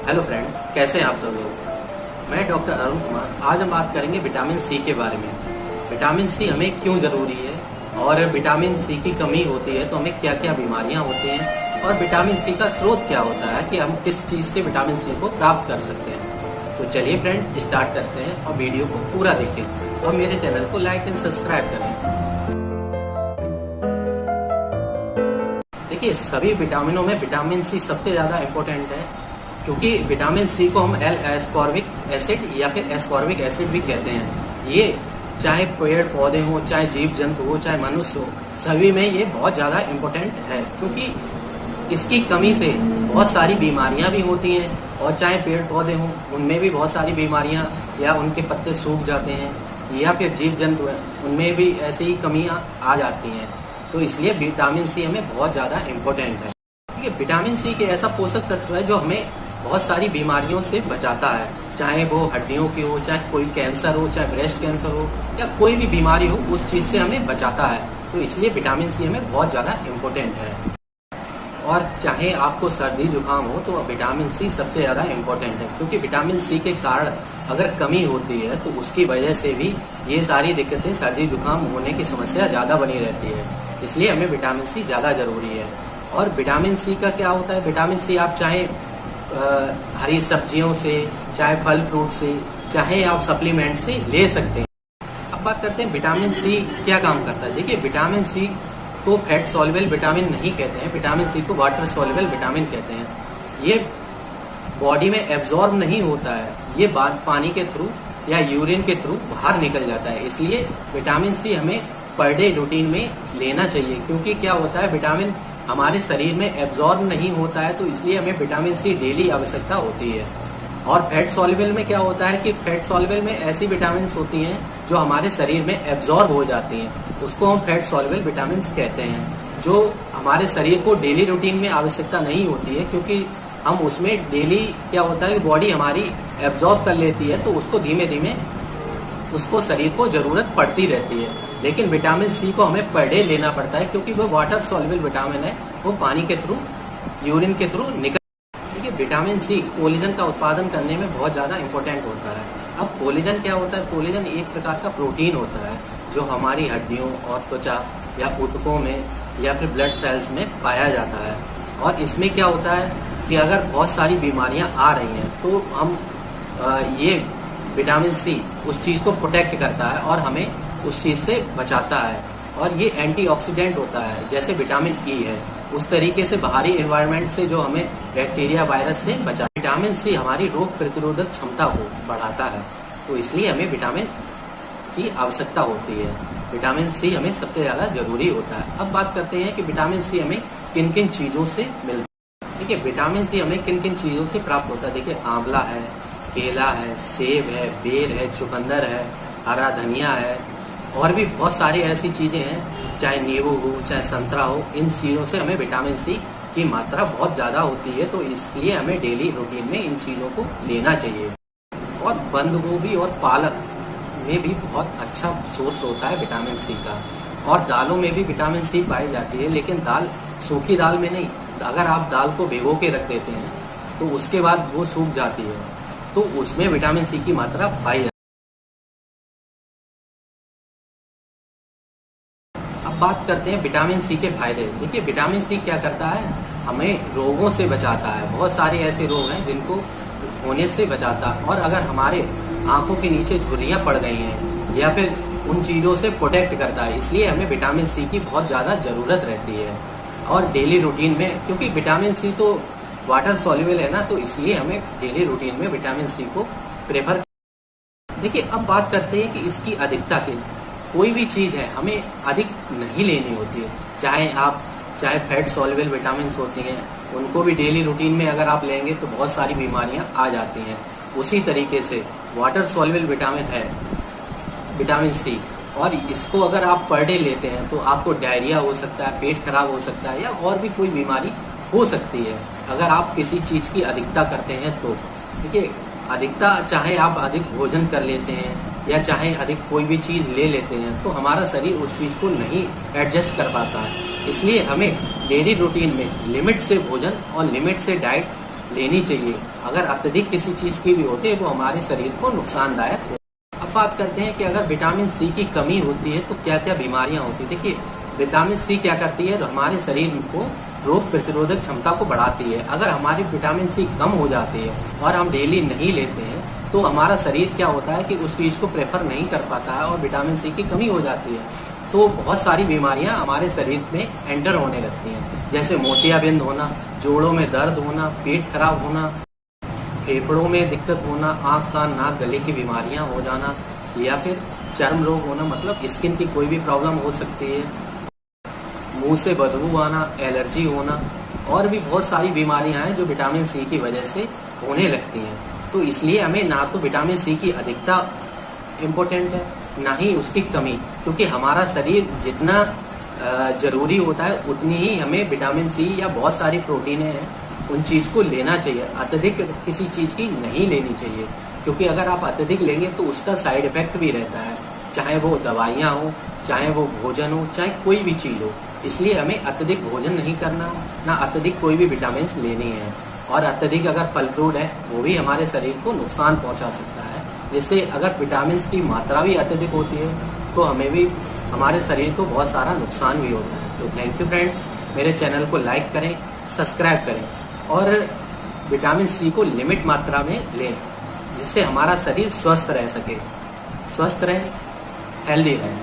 Hello friends, कैसे हैं आप सब लोग। मैं डॉक्टर अरुण कुमार। आज हम बात करेंगे विटामिन सी के बारे में। विटामिन सी हमें क्यों जरूरी है और विटामिन सी की कमी होती है तो हमें क्या क्या बीमारियां होती हैं और विटामिन सी का स्रोत क्या होता है कि हम किस चीज से विटामिन सी को प्राप्त कर सकते हैं। तो चलिए फ्रेंड, स्टार्ट करते हैं और वीडियो को पूरा देखें और मेरे चैनल को लाइक एंड सब्सक्राइब करें। देखिए, सभी विटामिनों में विटामिन सी सबसे ज्यादा इम्पोर्टेंट है, क्योंकि विटामिन सी को हम एल एस्कॉर्बिक एसिड या फिर एस्कॉर्बिक एसिड भी कहते हैं। ये चाहे पेड़ पौधे हो, चाहे जीव जंतु हो, चाहे मनुष्य हो, सभी में ये बहुत ज्यादा इम्पोर्टेंट है, क्योंकि इसकी कमी से बहुत सारी बीमारियां भी होती हैं। और चाहे पेड़ पौधे हों, उनमें भी बहुत सारी बीमारियां या उनके पत्ते सूख जाते हैं, या फिर जीव जंतु है उनमें भी ऐसी ही कमियां आ जाती हैं। तो इसलिए विटामिन सी हमें बहुत ज्यादा इम्पोर्टेंट है। ठीक है, विटामिन सी के ऐसा पोषक तत्व है जो हमें बहुत सारी बीमारियों से बचाता है, चाहे वो हड्डियों की हो, चाहे कोई कैंसर हो, चाहे ब्रेस्ट कैंसर हो, या कोई भी बीमारी हो, उस चीज से हमें बचाता है। तो इसलिए विटामिन सी हमें बहुत ज्यादा इम्पोर्टेंट है। और चाहे आपको सर्दी जुकाम हो तो विटामिन सी सबसे ज्यादा इम्पोर्टेंट है, क्योंकि विटामिन सी के कारण अगर कमी होती है तो उसकी वजह से भी ये सारी दिक्कतें, सर्दी जुकाम होने की समस्या ज्यादा बनी रहती है। इसलिए हमें विटामिन सी ज्यादा जरूरी है। और विटामिन सी का क्या होता है, विटामिन सी आप चाहे हरी सब्जियों से, चाहे फल फ्रूट से, चाहे आप सप्लीमेंट से ले सकते हैं। अब बात करते हैं विटामिन सी क्या काम करता है। देखिए, विटामिन सी को फैट सॉल्युबल विटामिन नहीं कहते हैं, विटामिन सी को वाटर सॉल्युबल विटामिन कहते हैं। ये बॉडी में एब्जॉर्ब नहीं होता है, ये पानी के थ्रू या यूरिन के थ्रू बाहर निकल जाता है। इसलिए विटामिन सी हमें पर डे रूटीन में लेना चाहिए, क्योंकि क्या होता है, विटामिन हमारे शरीर में एब्जॉर्ब नहीं होता है, तो इसलिए हमें विटामिन सी डेली आवश्यकता होती है। और फैट सॉल्युबल में क्या होता है कि फैट सॉल्युबल में ऐसी विटामिन होती हैं जो हमारे शरीर में एब्जॉर्ब हो जाती हैं, उसको हम फैट सॉल्युबल विटामिन कहते हैं। जो हमारे शरीर को डेली रूटीन में आवश्यकता नहीं होती है, क्योंकि हम उसमें डेली क्या होता है कि बॉडी हमारी एब्जॉर्ब कर लेती है, तो उसको धीमे धीमे उसको शरीर को जरूरत पड़ती रहती है। लेकिन विटामिन सी को हमें पर डे लेना पड़ता है, क्योंकि वो वाटर सॉल्युबल विटामिन है, वो पानी के थ्रू, यूरिन के थ्रू निकल। देखिए, विटामिन सी कोलेजन का उत्पादन करने में बहुत ज्यादा इंपॉर्टेंट होता है। अब कोलेजन क्या होता है, कोलेजन एक प्रकार का प्रोटीन होता है जो हमारी हड्डियों और त्वचा या ऊतकों में या फिर ब्लड सेल्स में पाया जाता है। और इसमें क्या होता है कि अगर बहुत सारी बीमारियां आ रही हैं तो हम ये विटामिन सी उस चीज को प्रोटेक्ट करता है और हमें उस चीज से बचाता है। और ये एंटीऑक्सीडेंट होता है, जैसे विटामिन ई है, उस तरीके से बाहरी एनवायरनमेंट से जो हमें बैक्टीरिया वायरस से बचा। विटामिन सी हमारी रोग प्रतिरोधक क्षमता को बढ़ाता है, तो इसलिए हमें विटामिन की आवश्यकता होती है। विटामिन सी हमें सबसे ज्यादा जरूरी होता है। अब बात करते हैं कि विटामिन सी हमें किन किन चीजों से मिलता है। देखिए, विटामिन सी हमें किन किन चीजों से प्राप्त होता है। देखिए, आंवला है, केला है, सेब है, बेर है, चुकंदर है, हरा धनिया है, और भी बहुत सारी ऐसी चीजें हैं, चाहे नींबू हो, चाहे संतरा हो। इन चीजों से हमें विटामिन सी की मात्रा बहुत ज्यादा होती है, तो इसलिए हमें डेली रूटीन में इन चीजों को लेना चाहिए। और बंद गोभी और पालक में भी बहुत अच्छा सोर्स होता है विटामिन सी का। और दालों में भी विटामिन सी पाई जाती है, लेकिन दाल, सूखी दाल में नहीं। अगर आप दाल को भिगो के रख देते हैं तो उसके बाद वो सूख जाती है, तो उसमें विटामिन सी की मात्रा पाई जाती है। अब बात करते हैं विटामिन सी के फायदे। देखिए, विटामिन सी क्या करता है, हमें रोगों से बचाता है। बहुत सारे ऐसे रोग हैं जिनको होने से बचाता है। और अगर हमारे आंखों के नीचे झुर्रियां पड़ गई हैं या फिर उन चीजों से प्रोटेक्ट करता है, इसलिए हमें विटामिन सी की बहुत ज्यादा जरूरत रहती है। और डेली रूटीन में, क्योंकि विटामिन सी तो वाटर सॉल्युबल है ना, तो इसलिए हमें डेली रूटीन में विटामिन सी को प्रेफर। देखिए, अब बात करते हैं कि इसकी अधिकता की। कोई भी चीज है हमें अधिक नहीं लेनी होती है। चाहे फैट सॉल्युबल विटामिन होती हैं, उनको भी डेली रूटीन में अगर आप लेंगे तो बहुत सारी बीमारियां आ जाती हैं। उसी तरीके से वाटर सॉल्युबल विटामिन है विटामिन सी, और इसको अगर आप पर डे लेते हैं तो आपको डायरिया हो सकता है, पेट खराब हो सकता है, या और भी कोई बीमारी हो सकती है अगर आप किसी चीज की अधिकता करते हैं तो। देखिए, अधिकता, चाहे आप अधिक भोजन कर लेते हैं या चाहे अधिक कोई भी चीज ले लेते हैं, तो हमारा शरीर उस चीज को नहीं एडजस्ट कर पाता है। इसलिए हमें डेली रूटीन में लिमिट से भोजन और लिमिट से डाइट लेनी चाहिए। अगर अत्यधिक किसी चीज की भी होती है वो हमारे शरीर को नुकसानदायक हो। अब बात करते हैं कि अगर विटामिन सी की कमी होती है तो क्या क्या बीमारियां होती है। देखिए, विटामिन सी क्या करती है, हमारे शरीर को रोग प्रतिरोधक क्षमता को बढ़ाती है। अगर हमारी विटामिन सी कम हो जाती है और हम डेली नहीं लेते हैं तो हमारा शरीर क्या होता है कि उस चीज को प्रेफर नहीं कर पाता है और विटामिन सी की कमी हो जाती है, तो बहुत सारी बीमारियां हमारे शरीर में एंटर होने लगती हैं, जैसे मोतियाबिंद होना, जोड़ों में दर्द होना, पेट खराब होना, फेफड़ों में दिक्कत होना, आंख कान नाक गले की बीमारियां हो जाना, या फिर चर्म रोग होना, मतलब स्किन की कोई भी प्रॉब्लम हो सकती है, मुंह से बदबू आना, एलर्जी होना, और भी बहुत सारी बीमारियां हैं जो विटामिन सी की वजह से होने लगती हैं। तो इसलिए हमें ना तो विटामिन सी की अधिकता इम्पोर्टेंट है, ना ही उसकी कमी, क्योंकि हमारा शरीर जितना जरूरी होता है उतनी ही हमें विटामिन सी या बहुत सारी प्रोटीनें हैं उन चीज को लेना चाहिए। अत्यधिक किसी चीज की नहीं लेनी चाहिए, क्योंकि अगर आप अत्यधिक लेंगे तो उसका साइड इफेक्ट भी रहता है, चाहे वो दवाइयाँ हो, चाहे वो भोजन हो, चाहे कोई भी चीज हो। इसलिए हमें अत्यधिक भोजन नहीं करना, ना अत्यधिक कोई भी विटामिन लेनी है। और अत्यधिक अगर फल फ्रूट है वो भी हमारे शरीर को नुकसान पहुंचा सकता है। जिससे अगर विटामिन की मात्रा भी अत्यधिक होती है तो हमें भी, हमारे शरीर को बहुत सारा नुकसान भी होता है। तो थैंक यू फ्रेंड्स, मेरे चैनल को लाइक करें, सब्सक्राइब करें और विटामिन सी को लिमिट मात्रा में लें, जिससे हमारा शरीर स्वस्थ रह सके, स्वस्थ रहें, हेल्दी रहें।